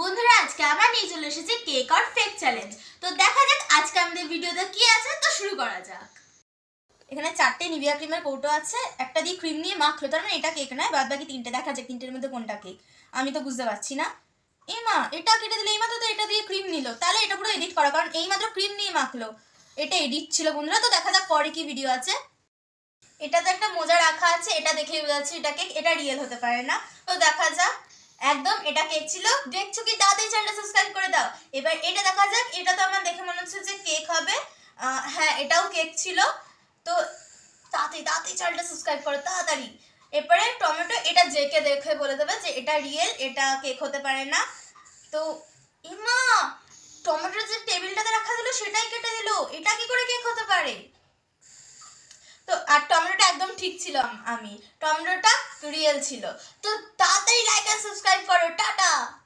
বন্ধুরা আজকে আবার নিয়ে চলে এসেছি কেক আর ফেক চ্যালেঞ্জ। তো দেখা যাক আজকে আমাদের ভিডিওতে কি আছে, তো শুরু করা যাক। এখানে 4টে নিভিয়া ক্রিমের কৌটো আছে, একটা দিয়ে ক্রিম নিয়ে মাখলো, তার মানে এটা কেক নয়, বাদ বাকি 3টে। দেখা যাক 3টের মধ্যে কোনটা কেক, আমি তো বুঝতে পারছি না। মা এটা কেটে দিলে, এইমাত্র তো এটা দিয়ে ক্রিম নিল, তাহলে এটা পুরো এডিট করা, কারণ এইমাত্র ক্রিম নিয়ে মাখলো। এটা এডিট ছিল বন্ধুরা। তো দেখা যাক পরে কি ভিডিও আছে। এটাতে একটা মোজা রাখা আছে, এটা দেখে বোঝা যাচ্ছে এটা কেক, এটা রিয়েল হতে পারে না। তো দেখা যাক। একদম এটা কেক ছিল। দেখছো কি, তাড়াতাড়ি চ্যানেলটা সাবস্ক্রাইব করে দাও। এবার এটা দেখা যাক। এটা তো আমার দেখে মনে হচ্ছে যে কেক হবে। হ্যাঁ, এটাও কেক ছিল। তো তাড়াতাড়ি তাড়াতাড়ি চ্যানেলটা সাবস্ক্রাইব করো তাড়াতাড়ি। এরপরে টমেটো, এটা জেকে দেখে বলে দেবে যে এটা রিয়েল, এটা কেক হতে পারে না। তো ইমা, টমেটোর যে টেবিলটাতে রাখা ছিল সেটাই কেটে দিল, এটা কি করে কেক হতে পারে? তো আর টমেটোটা একদম ঠিক ছিল, টমেটোটা রিয়েল ছিল। তো তাড়াতাড়ি লাইক আর সাবস্ক্রাইব করো, টাটা।